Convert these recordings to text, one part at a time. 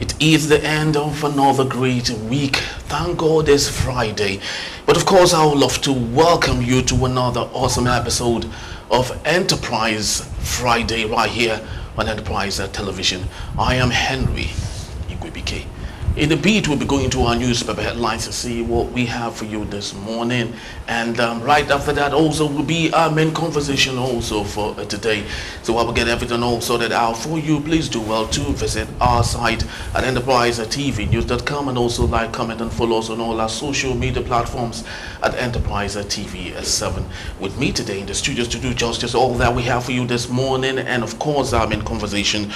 It is the end of another great week. Thank God it's Friday. But of course, I would love to welcome you to another awesome episode of Enterprise Friday right here on Enterprise Television. I am Henry Igwebike. In a bit, we'll be going to our newspaper headlines to see what we have for you this morning. And right after that also will be our main conversation also for today. So I will get everything all sorted out for you. Please do well to visit our site at enterprisetvnews.com and also like, comment and follow us on all our social media platforms at Enterprise TV7. With me today in the studios to do justice all that we have for you this morning, and of course our main conversation,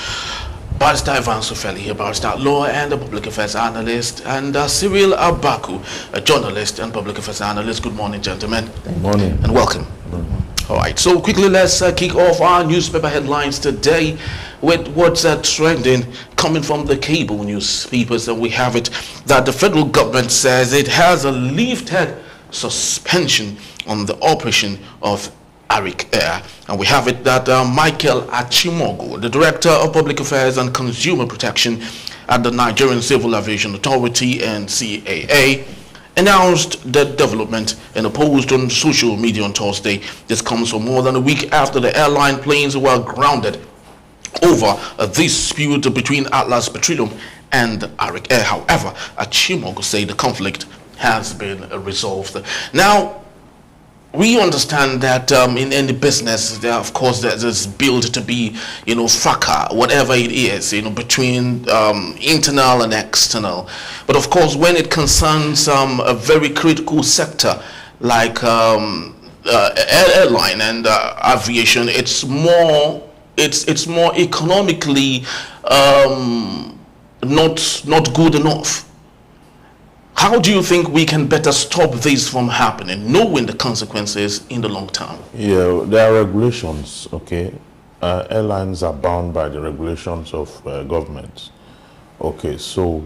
Barrister Ivan Sofeli here, Barrister Law and a Public Affairs Analyst, and Cyril Abaku, a journalist and Public Affairs Analyst. Good morning, gentlemen. Good morning. And welcome. All right, so quickly let's kick off our newspaper headlines today with what's trending coming from the cable newspapers. And we have it that the federal government says it has a lifted suspension on the operation of Arik Air. And we have it that Michael Achimogo, the Director of Public Affairs and Consumer Protection at the Nigerian Civil Aviation Authority (NCAA), announced the development in a post on social media on Thursday. This comes for more than a week after the airline planes were grounded over a dispute between Atlas Petroleum and Arik Air. However, Achimogo said the conflict has been resolved. Now, we understand that in any business, there, of course, there's built to be, fracas, whatever it is, between internal and external. But of course, when it concerns a very critical sector like airline and aviation, it's more economically not good enough. How do you think we can better stop this from happening, knowing the consequences in the long term? Yeah, there are regulations, okay? Airlines are bound by the regulations of government. Okay, so,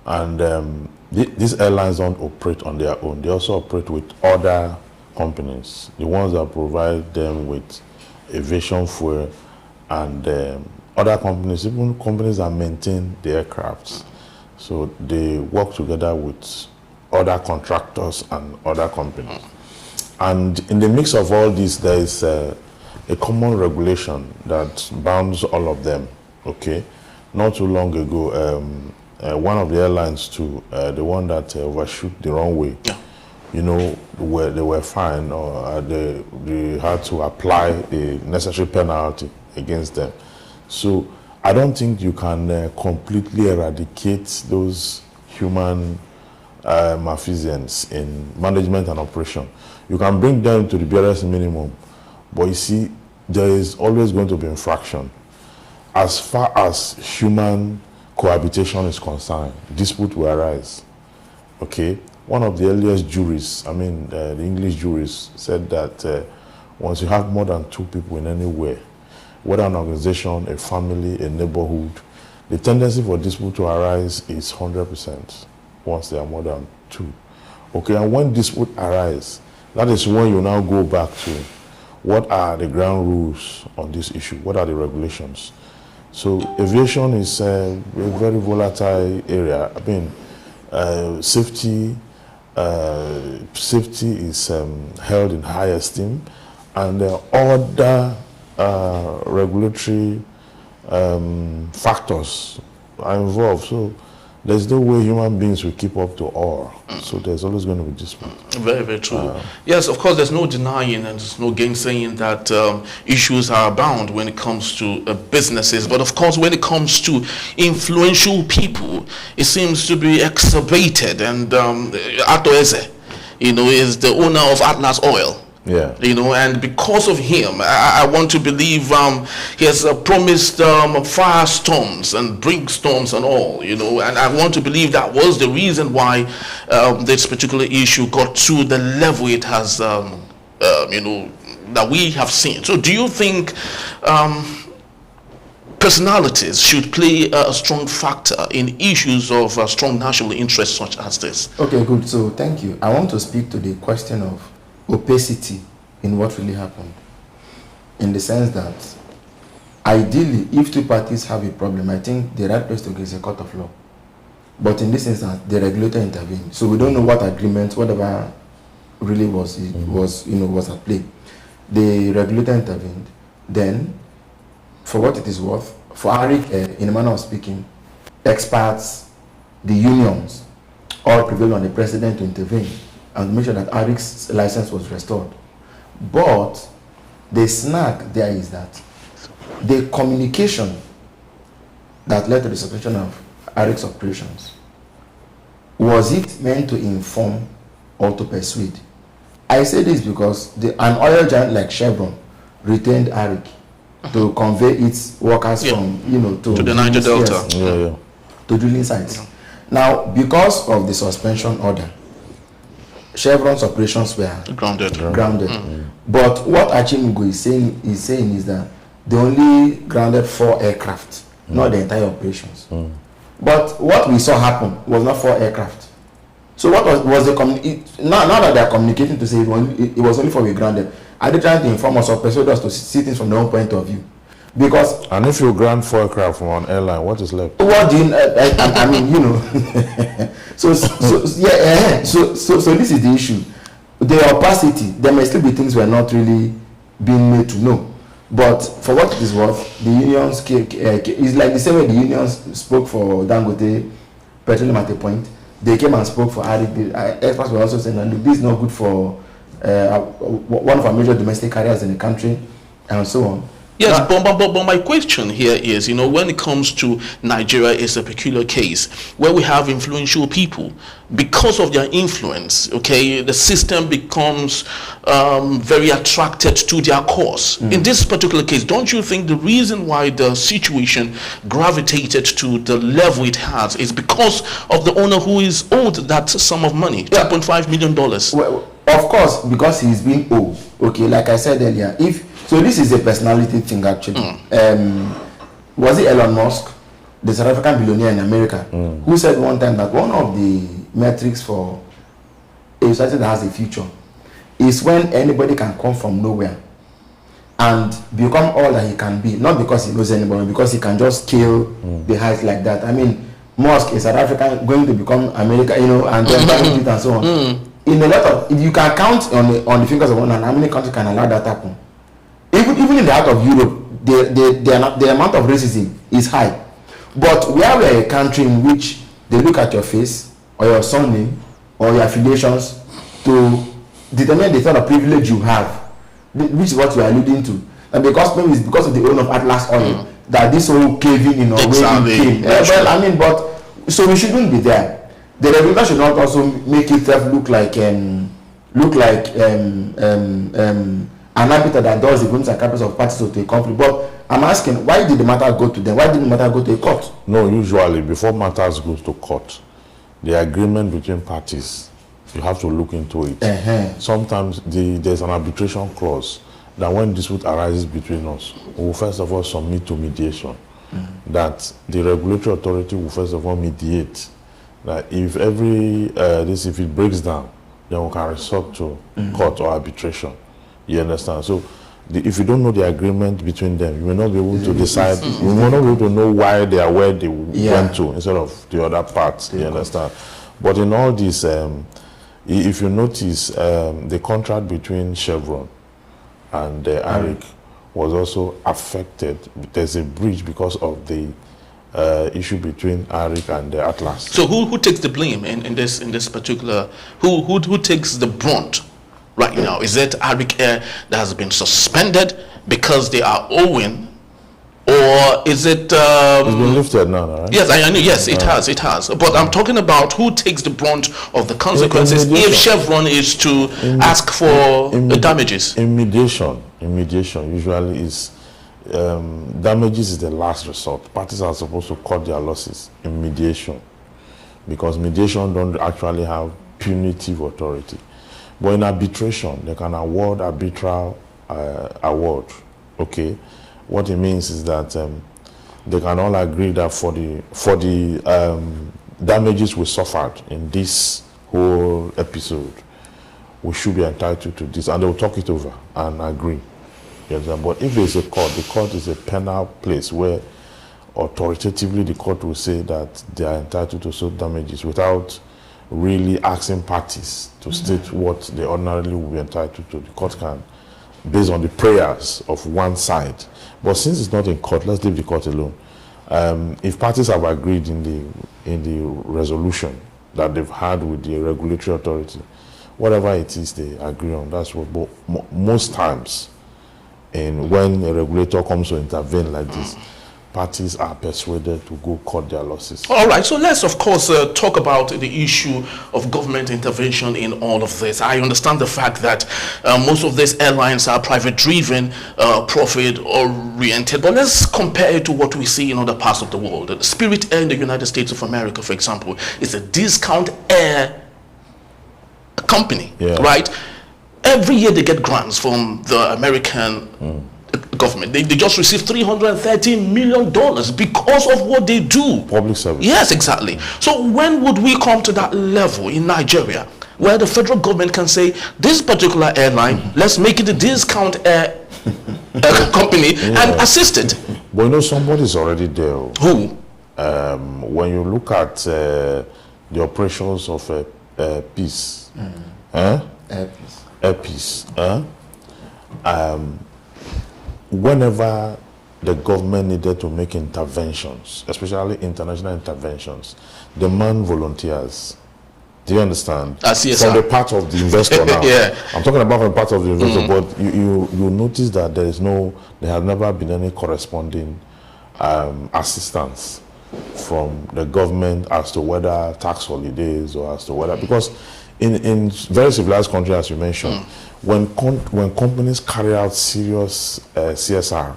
and these airlines don't operate on their own. They also operate with other companies, the ones that provide them with aviation fuel, and other companies, even companies that maintain the aircrafts. So they work together with other contractors and other companies. And in the mix of all this, there is a common regulation that bounds all of them, okay? Not too long ago, one of the airlines too, the one that overshoot the runway, they were fined, or they had to apply the necessary penalty against them. So I don't think you can completely eradicate those human malfeasance in management and operation. You can bring them to the barest minimum, but you see, there is always going to be infraction. As far as human cohabitation is concerned, dispute will arise. Okay, one of the earliest juries, the English juries, said that once you have more than two people in anywhere, whether an organization, a family, a neighborhood, the tendency for dispute to arise is 100% once there are more than two. Okay, and when dispute arise, that is when you now go back to what are the ground rules on this issue, what are the regulations. So aviation is a very volatile area. Safety is held in high esteem, and other regulatory factors are involved. So there's no way human beings will keep up to all. So there's always going to be dispute. Very, very true. Yes, of course, there's no denying and there's no gainsaying that issues are abound when it comes to businesses. But of course, when it comes to influential people, it seems to be exacerbated. And Ato Eze, is the owner of Atlas Oil. Yeah. And because of him, I want to believe he has promised firestorms and brinkstorms and all, and I want to believe that was the reason why this particular issue got to the level it has, that we have seen. So do you think personalities should play a strong factor in issues of strong national interest such as this? Okay, good. So thank you. I want to speak to the question of opacity in what really happened, in the sense that ideally, if two parties have a problem, I think the right place to go is a court of law. But in this instance, the regulator intervened. So we don't know what agreement, whatever really was at play. The regulator intervened. Then, for what it is worth, for Arik, in a manner of speaking, experts, the unions, all prevailed on the president to intervene and to make sure that Arik's license was restored. But the snag there is that the communication that led to the suspension of Arik's operations, was it meant to inform or to persuade? I say this because an oil giant like Chevron retained Arik to convey its workers from, to the Niger Delta. To drilling sites. Yeah. Now, because of the suspension order, Chevron's operations were grounded. But what Achimugo is saying is that they only grounded 4 aircraft, not the entire operations. But what we saw happen was not 4 aircraft. So what was the now that they are communicating to say it was only 4 we grounded, are they trying to inform us or persuade us to see things from their own point of view? Because if you ground 4 aircraft from an airline, what is left? What do you? I mean, so this is the issue. The opacity. There may still be things we're not really being made to know. But for what it is worth, the unions it's like the same way the unions spoke for Dangote Petroleum at a point. They came and spoke for Arik. Experts were also saying that this is not good for one of our major domestic carriers in the country, and so on. Yes, but my question here is, when it comes to Nigeria, it's a peculiar case where we have influential people. Because of their influence, the system becomes very attracted to their cause. In this particular case, don't you think the reason why the situation gravitated to the level it has is because of the owner who is owed that sum of money, $2.5 million? Well, of course, because he's being owed. Like I said earlier, so this is a personality thing actually. Was it Elon Musk, the South African billionaire in America, who said one time that one of the metrics for a society that has a future is when anybody can come from nowhere and become all that he can be, not because he knows anybody, because he can just scale the heights like that. I mean, Musk is South African going to become America, and then it and so on. In a lot of, if you can count on the fingers of one hand, how many countries can allow that happen? Even in the heart of Europe, the amount of racism is high. But where we are a country in which they look at your face or your surname or your affiliations to determine the sort of privilege you have, which is what you are alluding to. And because maybe it's because of the owner of Atlas Oil that this whole caving in or way came. So we shouldn't be there. The regulator should not also make itself look like an arbiter that does the goodness and purpose of parties to a conflict. But I'm asking, why did the matter go to them? Why didn't the matter go to a court? No, usually before matters go to court, the agreement between parties, you have to look into it. Sometimes there's an arbitration clause that when dispute arises between us, we will first of all submit to mediation. That the regulatory authority will first of all mediate. That if if it breaks down, then we can resort to court or arbitration. You understand? So if you don't know the agreement between them, you may not be able to decide. You may not be able to know why they are where they went to instead of the other parts. You understand? But in all this, if you notice, the contract between Chevron and Arik was also affected. There's a breach because of the issue between Arik and Atlas. So who takes the blame in this particular? Who takes the brunt right now? Is it Arik Air that has been suspended because they are owing, or is it? It's been lifted now, right? Yes, I know. Yes, it has. But I'm talking about who takes the brunt of the consequences if Chevron is to ask for the damages. In mediation, usually is. Damages is the last resort. Parties are supposed to cut their losses in mediation because mediation don't actually have punitive authority. But in arbitration, they can award arbitral award. What it means is that they can all agree that for the damages we suffered in this whole episode, we should be entitled to this, and they will talk it over and agree. You understand? But if there's a court, the court is a penal place where authoritatively the court will say that they are entitled to certain damages without really asking parties to state what they ordinarily will be entitled to. The court can, based on the prayers of one side. But since it's not in court, let's leave the court alone. If parties have agreed in the resolution that they've had with the regulatory authority, whatever it is they agree on, that's what. But most times, and when a regulator comes to intervene like this, parties are persuaded to go cut their losses. All right, so let's of course talk about the issue of government intervention in all of this. I understand the fact that most of these airlines are private-driven, profit-oriented, but let's compare it to what we see in other parts of the world. Spirit Air in the United States of America, for example, is a discount air company, right? Every year they get grants from the American government. They just received $313 million because of what they do. Public service. Yes, exactly. So when would we come to that level in Nigeria where the federal government can say, this particular airline, let's make it a discount air company and assist it? But you know, somebody's already there. Who? When you look at the operations of peace, Air Peace, whenever the government needed to make interventions, especially international interventions, the man volunteers. Do you understand? CSR. From the part of the investor now. Yeah. I'm talking about from the part of the investor, but you notice that there has never been any corresponding assistance from the government as to whether tax holidays or as to whether, because in very civilized countries, as you mentioned, when companies carry out serious CSR,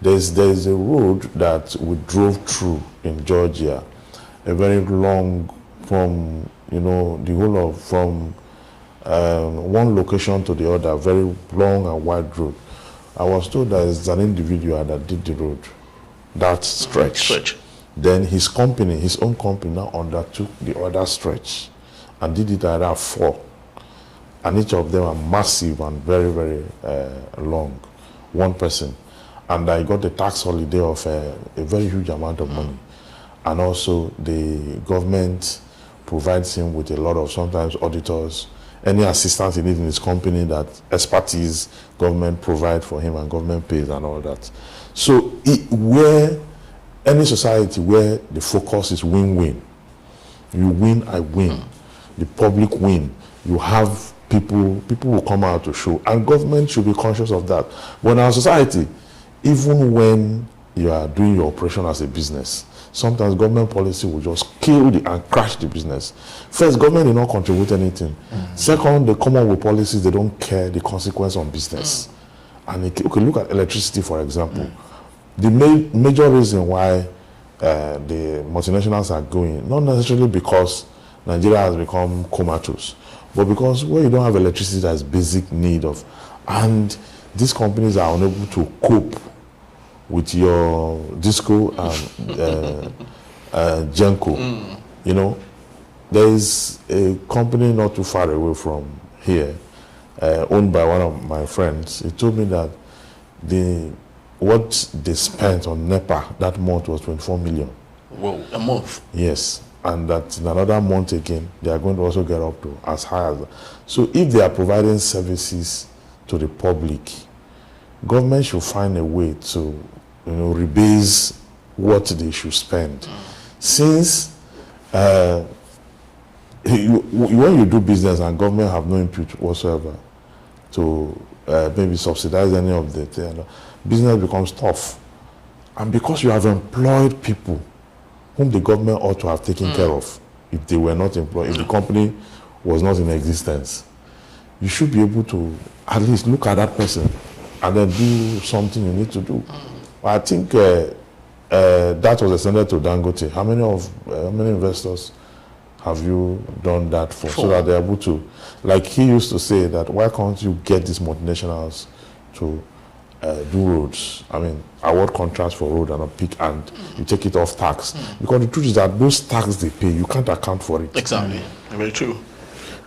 there's a road that we drove through in Georgia, a very long, from the whole of from one location to the other, very long and wide road. I was told that it's an individual that did the road, that stretch. Then his own company now undertook the other stretch and did it at that 4. And each of them are massive and very, very long, one person. And I got the tax holiday of a very huge amount of money. And also the government provides him with a lot of, sometimes auditors, any assistance he needs in his company, that expertise government provide for him and government pays and all that. So where any society where the focus is win-win, you win, I win, the public win, you have people will come out to show, and government should be conscious of that. But in our society, even when you are doing your operation as a business, sometimes government policy will just kill and crash the business. First, government did not contribute anything. Second, they come up with policies, they don't care the consequence on business. And okay, look at electricity, for example. The major reason why the multinationals are going, not necessarily because Nigeria has become comatose, but because where you don't have electricity, that's basic need of, and these companies are unable to cope with your Disco and Genco. There is a company not too far away from here, owned by one of my friends. He told me that what they spent on NEPA that month was 24 million. Whoa, a month? Yes. And that in another month again, they are going to also get up to as high as that. So if they are providing services to the public, government should find a way to, rebase what they should spend. Since when you do business and government have no input whatsoever to maybe subsidize any of the thing, business becomes tough. And because you have employed people whom the government ought to have taken care of, if they were not employed, if the company was not in existence, you should be able to at least look at that person and then do something you need to do. I think that was extended to Dangote. How many investors have you done that for? So that they're able to, like he used to say, that why can't you get these multinationals to do roads? I mean, award contracts for road and a peak, and you take it off tax. Because the truth is that those tax they pay, you can't account for it. Exactly. Very true.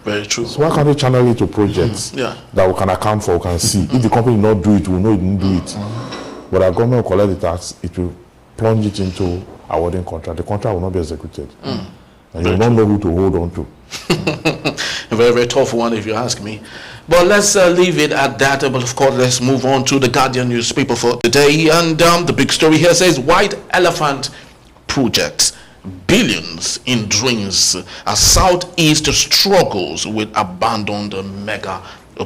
Very true. So why can't they channel it to projects that we can account for, we can see? If the company not do it, we know it didn't do it. But our government will collect the tax, it will plunge it into awarding contract. The contract will not be executed. And you will not know who to hold on to. A very, very tough one, if you ask me. But let's leave it at that. But of course, let's move on to the Guardian newspaper for today. And the big story here says, White Elephant Project. Billions in drains as Southeast struggles with abandoned mega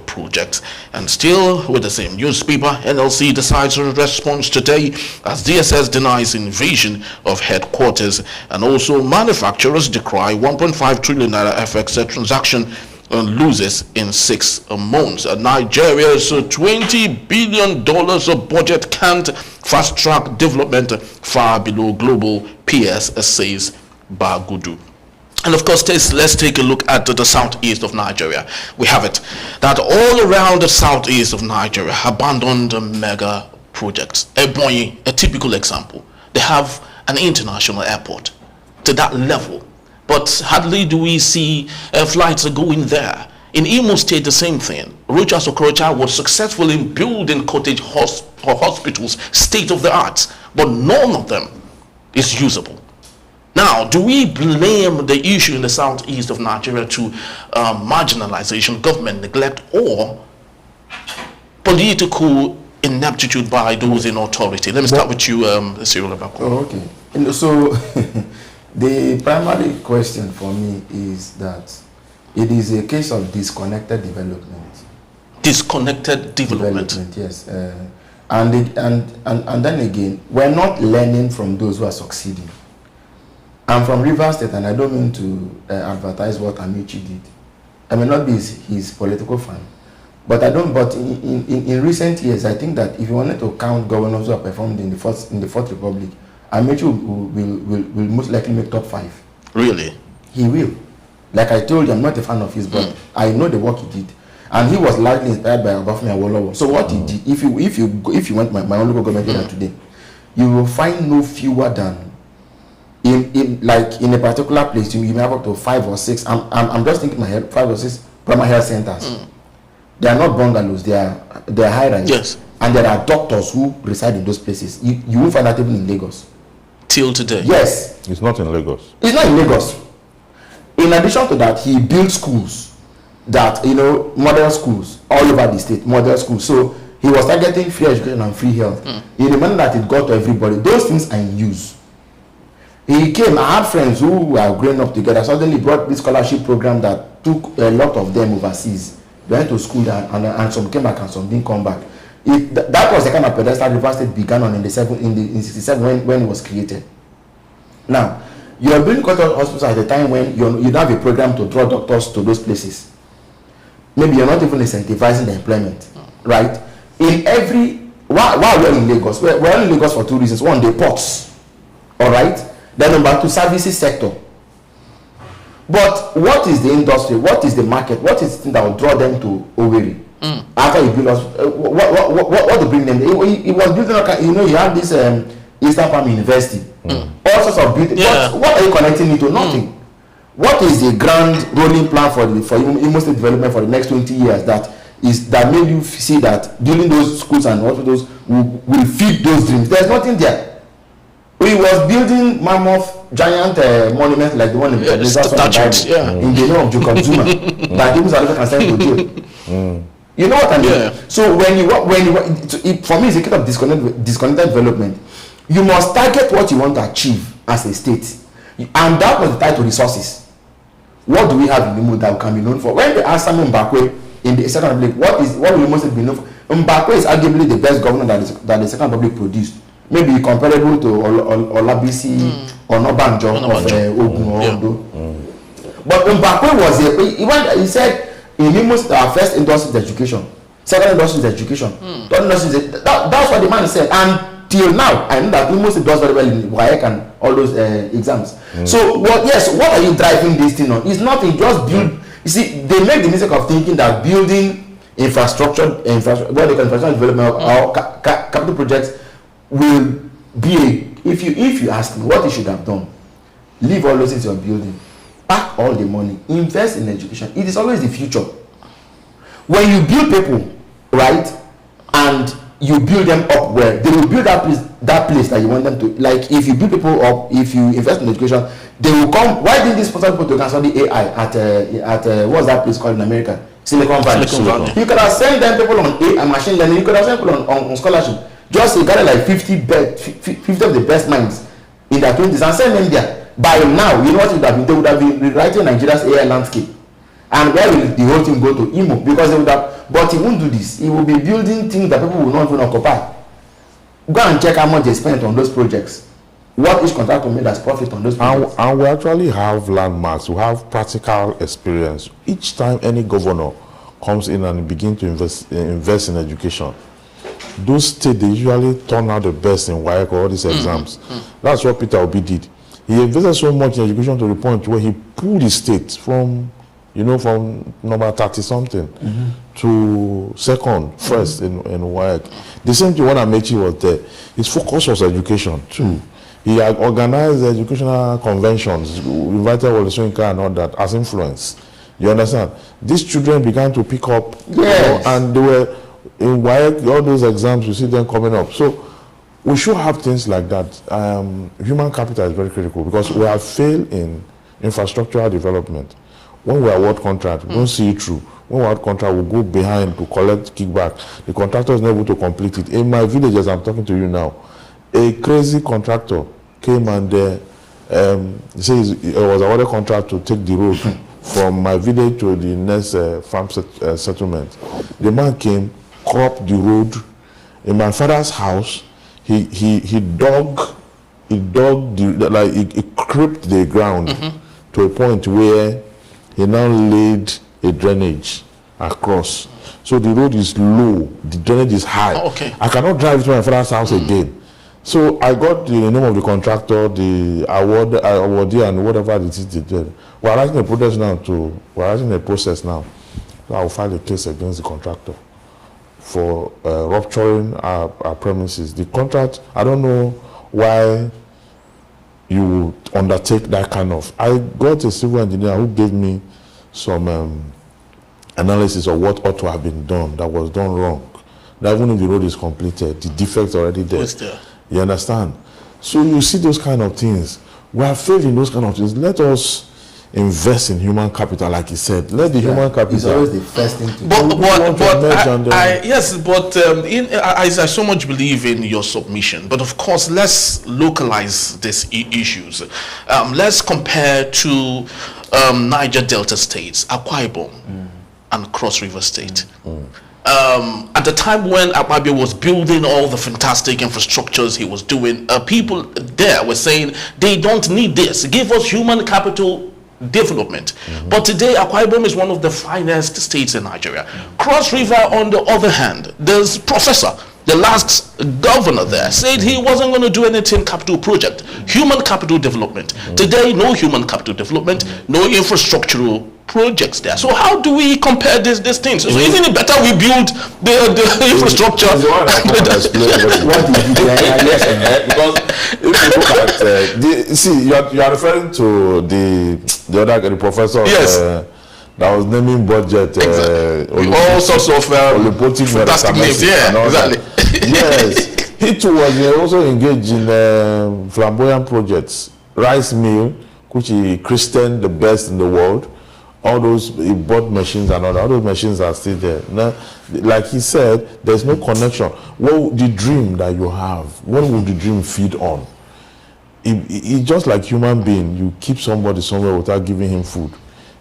projects. And still with the same newspaper, NLC decides to respond today as DSS denies invasion of headquarters, and also manufacturers decry 1.5 trillion naira FX transaction loses in 6 months. Nigeria's $20 billion of budget can't fast-track development far below global peers, says Bagudu. And of course, let's take a look at the southeast of Nigeria. We have it that all around the southeast of Nigeria, abandoned mega projects. Ebonyi, a typical example. They have an international airport to that level, but hardly do we see flights going there. In Imo State, the same thing. Rochas Okorocha was successful in building cottage hospitals, state of the art, but none of them is usable. Now, do we blame the issue in the southeast of Nigeria to marginalization, government neglect, or political ineptitude by those in authority? Let me start with you, Cyril Abako. Oh, okay. So, the primary question for me is that it is a case of disconnected development. Disconnected development. Yes. And then again, we're not learning from those who are succeeding. I'm from Rivers State, and I don't mean to advertise what Amici did. I may not be his political fan, but I don't. But in recent years, I think that if you wanted to count governors who have performed in the Fourth Republic, Amici will most likely make top 5. Really? He will. Like I told you, I'm not a fan of his, but I know the work he did, and he was largely inspired by Obafemi Awolowo. So what he did, if you went my own local government area today, you will find no fewer than in a particular place, you may have up to 5 or 6. I'm just thinking in my head, 5 or 6 primary health centers. They are not bungalows, they are high rise. Yes. And there are doctors who reside in those places. You won't find that even in Lagos. Till today. Yes. It's not in Lagos. It's not in Lagos. In addition to that, he built schools that, model schools all over the state, model schools. So he was targeting free education and free health. In the manner that it got to everybody, those things are in use. He came, I had friends who were growing up together, suddenly brought this scholarship program that took a lot of them overseas. They went to school and some came back and some didn't come back. That was the kind of pedestal Rivers State began on in 67 when it was created. Now, you are building cottage hospitals at a time when you don't have a program to draw doctors to those places. Maybe you're not even incentivizing the employment, right? Why we're in Lagos? We're in Lagos for 2 reasons. One, the ports, all right? Then number 2, services sector. But what is the industry? What is the market? What is the thing that will draw them to Owerri? After you build us, what to bring them? He was building, you have this Eastern Farm University. All sorts of building. Yeah. What are you connecting it to? Nothing. What is the grand rolling plan for Imo State development for the next 20 years that made you see that building those schools and hospitals will feed those dreams? There's nothing there. We was building mammoth, giant monuments like the one in the statues, in the name of Jacob Zuma, that people can send to jail. You know what I mean? Yeah. So for me, it's a case of disconnected development. You must target what you want to achieve as a state, and that was tied to resources. What do we have in Imo that can be known for? When they ask Samuel Mbakwe in the Second Republic, what will Imo State be known for? Mbakwe is arguably the best governor that the Second Republic produced. Maybe comparable to Olabisi or Onabanjo of Ogun or Ondo. But Mbakwe was he said in Imo State, our first industry is education, second industry is education, third industry is that's what the man said. And till now, I know that Imo State does very well in WAEC and all those exams. So what are you driving this thing on? It's nothing, just build. You see, they make the mistake of thinking that building infrastructure development or capital projects will be if you ask me what you should have done, leave all those things you're building pack all the money, invest in education. It is always the future. When you build people, right, and you build them up well, they will build that place that you want them to. Like if you build people up, if you invest in education, they will come. Why didn't this sponsor people to cancel the AI at what's that place called in America? Silicon Valley. You could have sent them people on AI machine learning. You could have sent people on scholarship. Just you gather like 50 of the best minds in their 20s and send them there. By now, you know what would have been? They would have been rewriting Nigeria's AI landscape. And where will the whole thing go to? Imo, because they would have, but he won't do this. He will be building things that people will not even occupy. Go and check how much they spent on those projects. What each contractor made as profit on those projects. And we actually have landmarks. We have practical experience. Each time any governor comes in and begins to invest in education, those states, they usually turn out the best in WAEC or all these exams. That's what Peter Obi did. He invested so much in education to the point where he pulled his state from number 30 something to second, first in WAEC. The same thing when Amechi was there. His focus was education too. He had organized educational conventions, invited Wole Soyinka and all that as influence. You understand? These children began to pick up, yes. And they were in WAEC, all those exams, you see them coming up. So we should have things like that. Human capital is very critical because we have failed in infrastructural development. When we award contract, we don't see it through. When we award contract, we go behind to collect kickback. The contractor is not able to complete it. In my village, as I'm talking to you now, a crazy contractor came and he says it was awarded contract to take the road from my village to the next farm settlement. The man came, cropped the road. In my father's house, he dug he crept the ground to a point where he now laid a drainage across. So the road is low, the drainage is high. Oh, okay. I cannot drive to my father's house again. So I got the name of the contractor, the awardee, and whatever it is they did. We're writing a process now. So I'll file a case against the contractor for rupturing our premises. The contract, I don't know why you would undertake that kind of. I got a civil engineer who gave me some analysis of what ought to have been done that was done wrong. That even if the road is completed, the defects already there. You understand? So you see those kind of things. We have failed in those kind of things. Let us invest in human capital, like he said. Let the human capital. It's always the first thing to do. I so much believe in your submission. But of course, let's localize these issues. Let's compare to Niger Delta states, Akwa Ibom, and Cross River State. At the time when Akpabio was building all the fantastic infrastructures he was doing, people there were saying they don't need this. Give us human capital development. But today Akwa Ibom is one of the finest states in Nigeria. Cross River, on the other hand, there's Professor, the last governor there, said he wasn't going to do anything capital project, human capital development. Today, no human capital development, no infrastructural projects there. So how do we compare these things? So isn't it better we build the infrastructure? Because if you look at see, you are referring to the other professor. Yes. That was naming budget. All sorts of fantastic names. Yeah, exactly. Yes, he too was also engaged in flamboyant projects. Rice mill, which he christened the best in the world. All those, he bought machines and all those machines are still there. Now, like he said, there's no connection. What the dream that you have, what would the dream feed on? It's just like human being. You keep somebody somewhere without giving him food,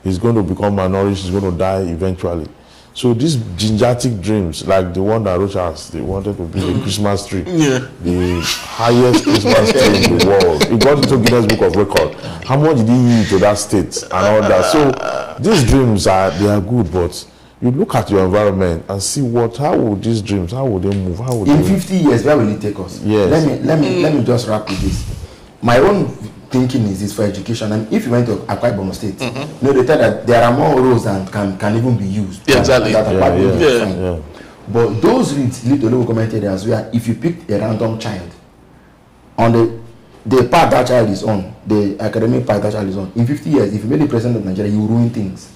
he's going to become malnourished, he's going to die eventually. So these gingertic dreams, like the one that Rochas, they wanted to build a Christmas tree, the highest Christmas tree in the world. He got into Guinness Book of Record. How much did he eat to that state and all that? So these dreams are good, but you look at your environment and see how would these dreams, how would they move? How would in 50 years, where will it take us? Yes. Let me just wrap with this. My own thinking is this for education, and if you went to Akwa Ibom State, they tell that there are more roads than can even be used. Yeah, exactly. But those roads lead to local government areas where if you pick a random child on the the path that child is on, the academic path that child is on, in 50 years, if you made the president of Nigeria, you will ruin things.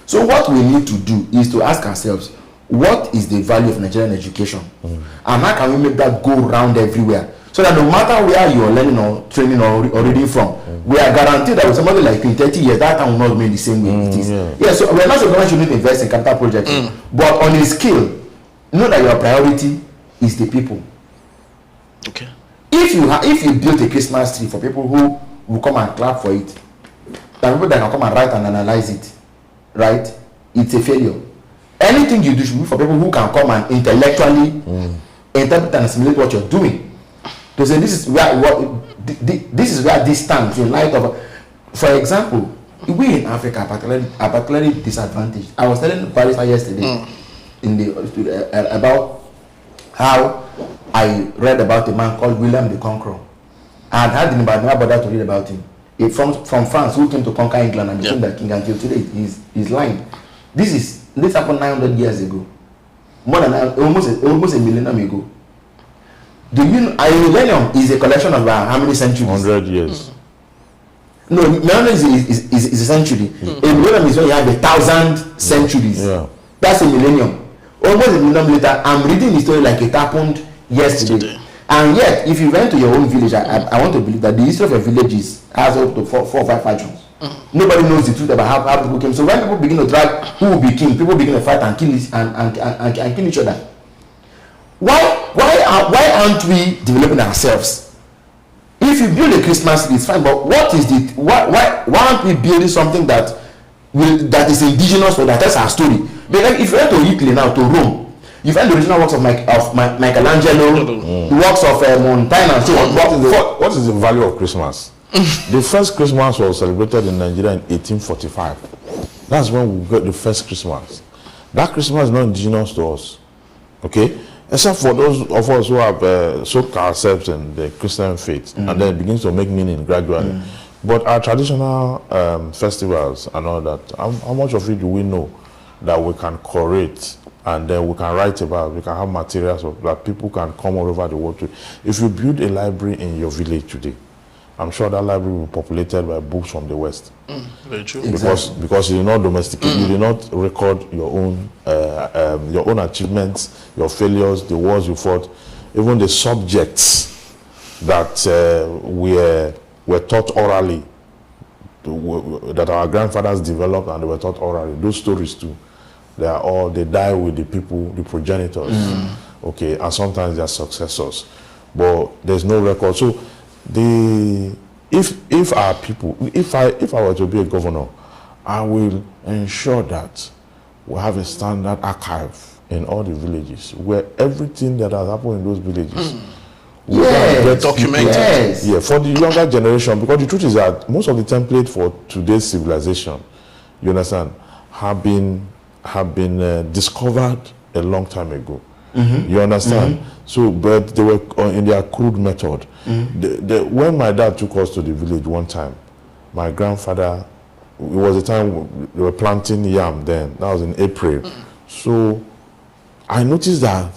So what we need to do is to ask ourselves, what is the value of Nigerian education? And how can we make that go round everywhere? So that no matter where you are learning or training or reading from, we are guaranteed that with somebody like in 30 years, that time will not remain the same way it is. Yeah, so we're not saying government should not invest in capital projects, but on a scale, know that your priority is the people. Okay. If you build a Christmas tree for people who will come and clap for it, and people that can come and write and analyze it, right? It's a failure. Anything you do should be for people who can come and intellectually interpret and assimilate what you're doing. To say this is where this stands in light of, for example, we in Africa are particularly disadvantaged. I was telling Barrister yesterday about how I read about a man called William the Conqueror. I had heard him, but I never bothered to read about him. From France, who came to conquer England and became the king until today. He's lying. This happened 900 years ago, more than almost a millennium ago. Do you know, a millennium is a collection of how many centuries? 100 years. No, millennium is a century. A millennium is when you have 1,000 centuries. Yeah. That's a millennium. Almost a millennium later, I'm reading the story like it happened yesterday. And yet, if you went to your own village, I want to believe that the history of a village has up to 4 or 5 factions. Nobody knows the truth about how people came. So when people begin to drag who will be king, people begin to fight and kill each other. Why aren't we developing ourselves? If you build a Christmas tree, it's fine, but what is the why aren't we building something that is indigenous or that tells our story? Because if you went to Italy now, to Rome, you find the original works of Michelangelo, the works of Montaigne and so on. What is the value of Christmas? The first Christmas was celebrated in Nigeria in 1845. That's when we got the first Christmas. That Christmas is not indigenous to us, okay? Except for those of us who have soaked ourselves in the Christian faith, and then it begins to make meaning gradually. But our traditional festivals and all that, how much of it do we know that we can curate and then we can write about, we can have materials that people can come all over the world to. If you build a library in your village today, I'm sure that library will be populated by books from the West. Very true. Because you did not domesticate, you did not record your own achievements, your failures, the wars you fought, even the subjects that were taught orally, that our grandfathers developed and they were taught orally. Those stories too, they die with the people, the progenitors, okay, and sometimes their successors, but there's no record. So if our people, if I were to be a governor, I will ensure that we have a standard archive in all the villages where everything that has happened in those villages will get documented. Yes. Yeah, for the younger generation, because the truth is that most of the template for today's civilization, you understand, have been discovered a long time ago. You understand? So, but they were in their crude method. When my dad took us to the village one time, my grandfather, it was a time they were planting yam then. That was in April. So, I noticed that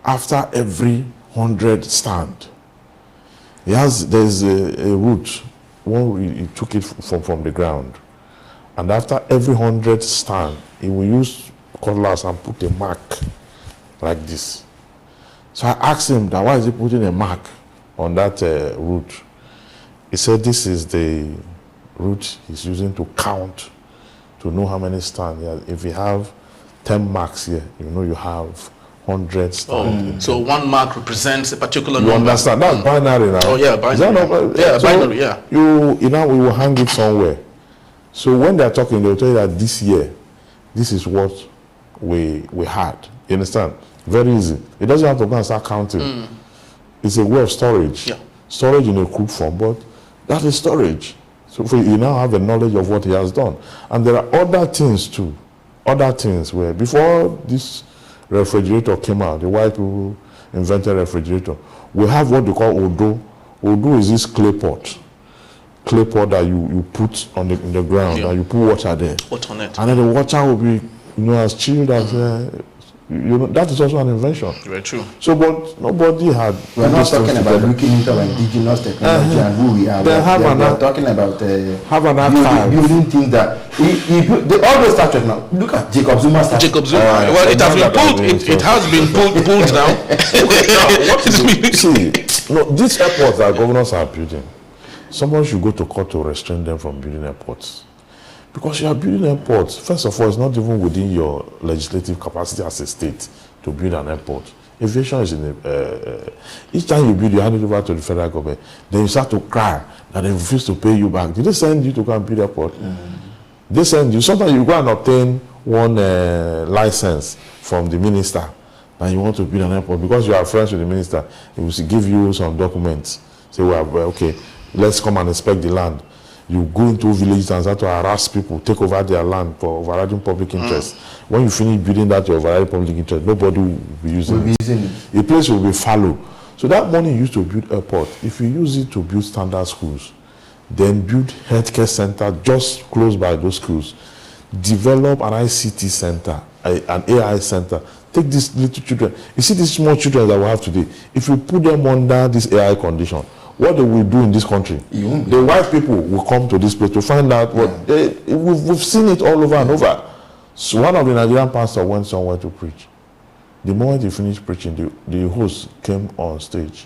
after every 100 stand, there's a root. He took it from the ground. And after every 100 stand, he will use cutlass and put a mark like this. So I asked him that why is he putting a mark on that root? He said this is the root he's using to count, to know how many stands. If you have 10 marks here, you know you have 100 stands. So one mark represents a particular you number. Understand? That's binary now. Oh yeah, binary. Yeah, so binary, yeah. You know, we will hang it somewhere. So when they're talking, they'll tell you that this year, this is what we had. You understand? Very easy. It doesn't have to go and start counting. It's a way of storage. Yeah. Storage in a crude form, but that is storage. So you now have a knowledge of what he has done. And there are other things too. Other things where before this refrigerator came out, the white people invented refrigerator. We have what they call Odo. Odo is this clay pot. Clay pot that you put on in the ground and you put water there. What's on it? And then the water will be, as chilled as You know, that is also an invention. Very true. So, but nobody had. We're not talking about looking into our indigenous technology and who we are. We're talking about building things that all those Star Trek now. Look at Jacob Zuma. Jacob Zuma. Well, it has been pulled. It has been pulled now. See, no, these airports that governors are building, someone should go to court to restrain them from building airports. Because you are building airports, first of all, it's not even within your legislative capacity as a state to build an airport. Aviation is in each time you build, you hand it over to the federal government. Then you start to cry that they refuse to pay you back. Did they send you to go and build an airport? They send you. Sometimes you go and obtain one license from the minister and you want to build an airport because you are friends with the minister. He will give you some documents. Say, well, okay, let's come and inspect the land. You go into villages and start to harass people, take over their land for overriding public interest. When you finish building that your overriding public interest, nobody will be using it. The place will be fallow. So that money used to build airport, if you use it to build standard schools, then build healthcare center just close by those schools, develop an ICT center, an AI center, take these little children. You see these small children that we have today, if you put them under this AI condition, what they will do in this country, the white people will come to this place to find out what we've seen it all over and over. So one of the Nigerian pastors went somewhere to preach. The moment he finished preaching, the host came on stage.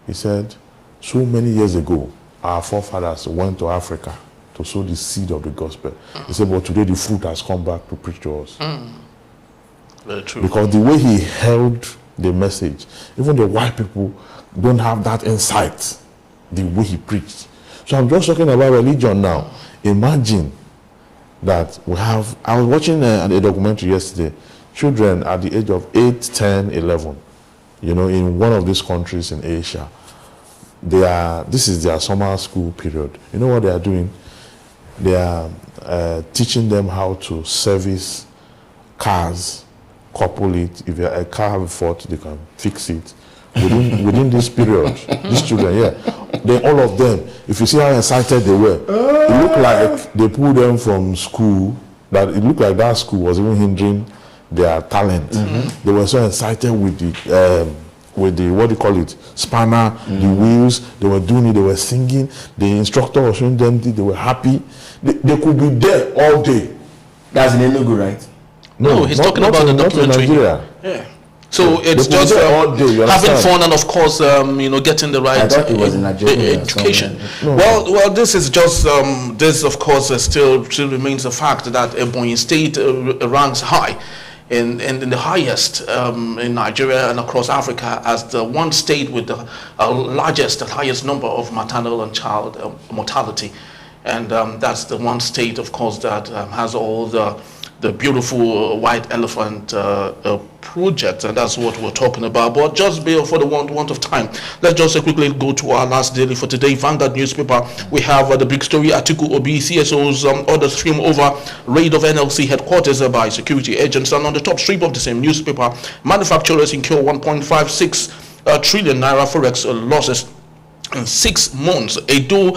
He said, so many years ago, our forefathers went to Africa to sow the seed of the gospel. He said, but today the fruit has come back to preach to us. Very true. Because the way he held the message, even the white people don't have that insight, the way he preached. So I'm just talking about religion now. Imagine that we have, I was watching a documentary yesterday, children at the age of 8, 10, 11, in one of these countries in Asia, this is their summer school period. You know what they are doing? They are teaching them how to service cars, couple it. If a car have a fault, they can fix it. Within this period, these children, then all of them, if you see how excited they were, it looked like they pulled them from school, that it looked like that school was even hindering their talent. They were so excited with the what do you call it, spanner, the wheels, they were doing it, they were singing, the instructor was showing them, they were happy. They could be there all day. That's in Enugu, right? No, he's talking about the documentary. Yeah. So it's just having fun and of course, getting the right education. Well, this is just this of course still remains a fact that Ebonyi State ranks high in the highest in Nigeria and across Africa as the one state with the highest number of maternal and child mortality, and that's the one state, of course, that has all the beautiful white elephant project, and that's what we're talking about. But just for the want of time, let's just quickly go to our last daily for today. Vanguard newspaper, we have the big story: Atiku Obi CSO's order stream over raid of NLC headquarters by security agents. And on the top strip of the same newspaper, manufacturers incur 1.56 trillion naira forex losses in 6 months. Edo,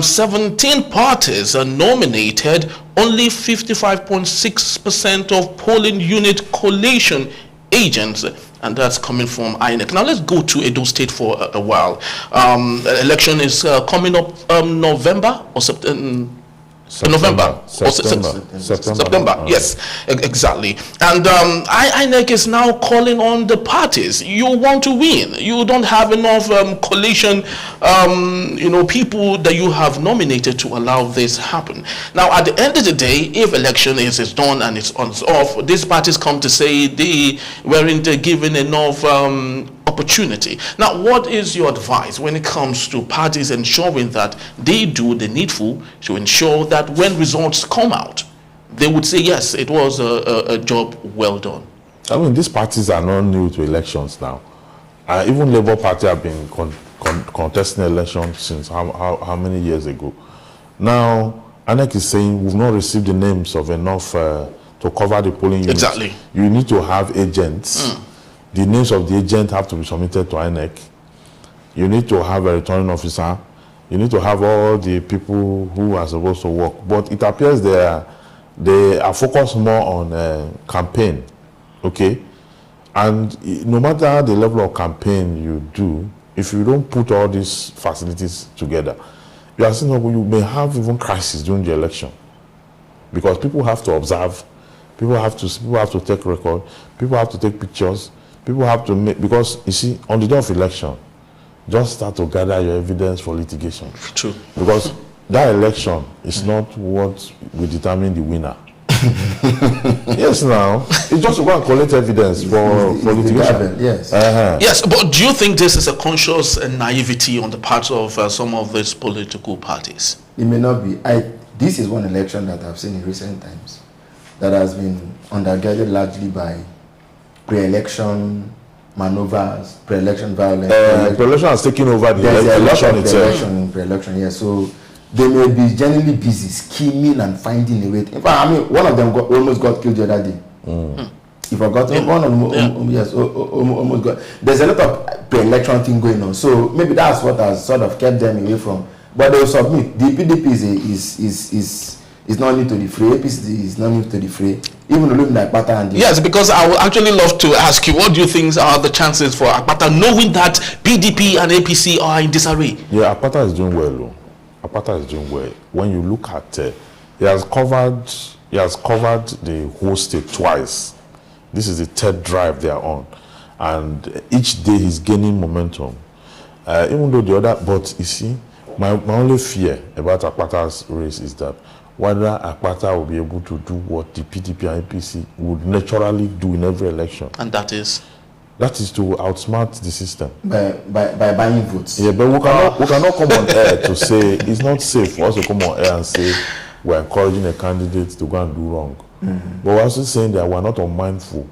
17 parties are nominated, only 55.6% of polling unit collation agents, and that's coming from INEC. Now let's go to Edo State for a while. Election is coming up November or September. September. Yes, exactly. And INEC is now calling on the parties. You want to win. You don't have enough coalition, people that you have nominated to allow this happen. Now, at the end of the day, if election is done and it's off, these parties come to say they weren't given enough opportunity. Now, what is your advice when it comes to parties ensuring that they do the needful to ensure that when results come out, they would say, yes, it was a job well done? I mean, these parties are not new to elections now. Even Labour Party have been contesting elections since how many years ago? Now, INEC is saying we've not received the names of enough to cover the polling units. Exactly. You need to have agents. The names of the agent have to be submitted to INEC. You need to have a returning officer. You need to have all the people who are supposed to work. But it appears they are focused more on campaign okay? And no matter the level of campaign you do, if you don't put all these facilities together, you are seeing you may have even crisis during the election, because people have to observe, people have to take record, people have to take pictures, people have to make, because you see, on the day of election, just start to gather your evidence for litigation. True. Because that election is not what will determine the winner. Yes, now it's just to go and collect evidence for litigation. Yes. Yes, but do you think this is a conscious naivety on the part of some of these political parties? It may not be. This is one election that I've seen in recent times that has been undergirded largely by pre-election maneuvers, pre-election violence. Pre-election has taken over the There's election itself. Pre-election, yes. So they may be genuinely busy scheming and finding a way. In fact, I mean, one of them almost got killed the other day. If I got one of them, yes, almost got. There's a lot of pre-election thing going on. So maybe that's what has sort of kept them away from. But they'll submit. The PDP is not new to the fray. APC is not new to the fray. Even looking like Akpata and yes, because I would actually love to ask you, what do you think are the chances for Akpata, knowing that PDP and APC are in disarray? Yeah, Akpata is doing well, though. Akpata is doing well. When you look at, he has covered the whole state twice. This is the third drive they are on, and each day he's gaining momentum. Even though the other, but you see, my only fear about Akpata's race is that whether Akpata will be able to do what the PDP and APC would naturally do in every election. And that is? That is to outsmart the system. By buying votes. Yeah, but we cannot come on air to say, it's not safe for us to come on air and say we're encouraging a candidate to go and do wrong. But we're also saying that we're not unmindful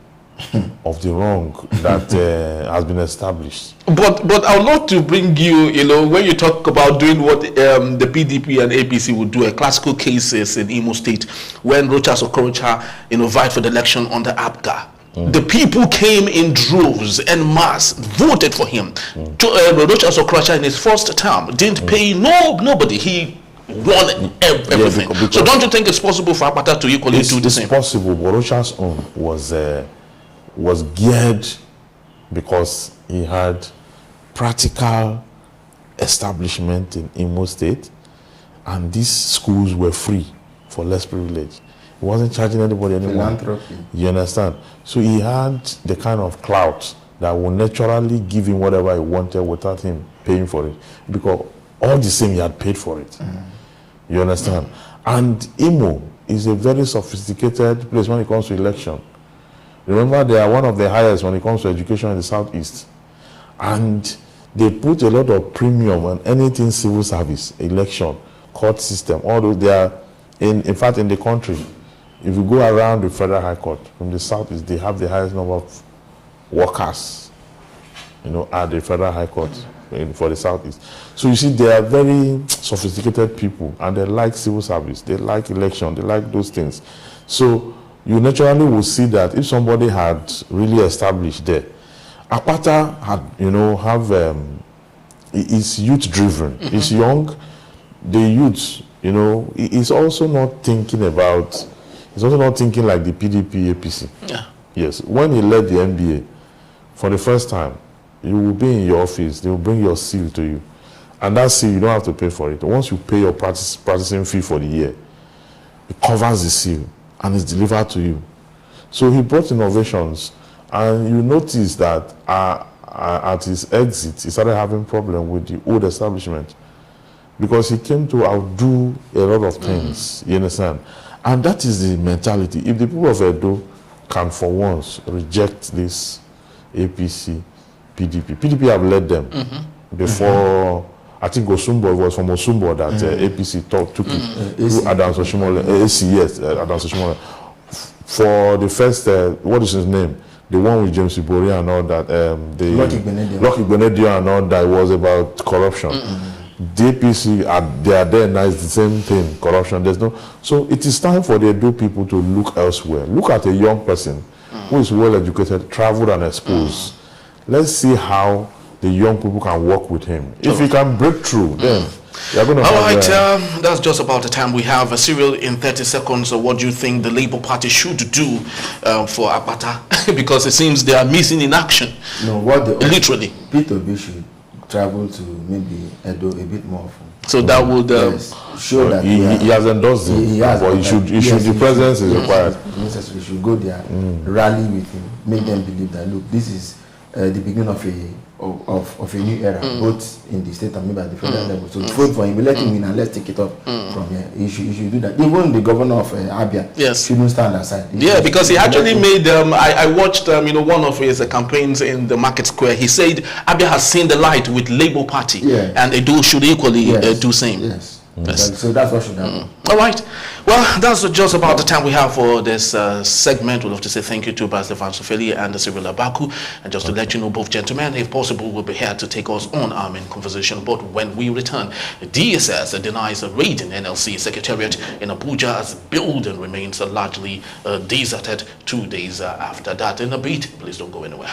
of the wrong that has been established. But I would love to bring you, when you talk about doing what the PDP and APC would do, a classical case is in Imo State, when Rochas Okorocha, vied for the election under APGA. The people came in droves and mass, voted for him. Rochas Okorocha in his first term didn't pay nobody. He won everything. Yeah, so don't you think it's possible for Akpata to equally do the same? It's possible, but Rochas' own was geared because he had practical establishment in Imo State, and these schools were free for less privilege. He wasn't charging anybody anymore. Philanthropy. You understand? So he had the kind of clout that would naturally give him whatever he wanted without him paying for it, because all the same he had paid for it. You understand? And Imo is a very sophisticated place when it comes to election. Remember, they are one of the highest when it comes to education in the southeast, and they put a lot of premium on anything civil service, election, court system, all those. They are in fact in the country, if you go around the federal high court from the southeast, they have the highest number of workers at the federal high court for the southeast. So you see, they are very sophisticated people, and they like civil service, they like election, they like those things. So you naturally will see that if somebody had really established there, Akpata had, is youth driven. He's young. The youth, he's also not thinking about, he's also not thinking like the PDP, APC. Yeah. Yes. When he led the NBA, for the first time, you will be in your office, they will bring your seal to you. And that seal, you don't have to pay for it. Once you pay your practicing fee for the year, it covers the seal and it's delivered to you. So he brought innovations, and you notice that at his exit, he started having problem with the old establishment, because he came to outdo a lot of things, you understand? And that is the mentality. If the people of Edo can for once reject this APC, PDP have led them before. I think Osumbo, it was from Osumbo that APC took it to Adams Oshimole, AC, yes, Adams Oshimole. For the first, what is his name? The one with James Ibori and all that, Lucky Benedio and all that, was about corruption. The APC, they are there now, it's the same thing, corruption. There's no. So it is time for the Edo people to look elsewhere. Look at a young person who is well educated, traveled and exposed. Let's see how the young people can work with him. If he can break through, then You're going to All have, right, that's just about the time we have. A serial in 30 seconds. What do you think the Labour Party should do for Apata? Because it seems they are missing in action. No, what the literally. Peter B should travel to maybe Edo a bit more often. So that would Yes, show that he has endorsed him, but the presence is required. Necessary. Should go there, rally with him, make them believe that look, this is the beginning of a new era, both in the state and maybe at the federal level. So vote for him, we let him win, and let's take it up from here. He should do that. Even the governor of Abia shouldn't stand aside. Because he actually made I watched one of his campaigns in the market square. He said Abia has seen the light with Labour Party, and Edo should equally do same. Yes. So that's what should happen. All right. Well, that's just about the time we have for this segment. We'd love to say thank you to Pastor Fansofeli and Cyril Abaku. And just to let you know, both gentlemen, if possible, will be here to take us on our main conversation. But when we return, DSS denies raiding NLC Secretariat in Abuja as building remains largely deserted 2 days after that. In a bit, please don't go anywhere.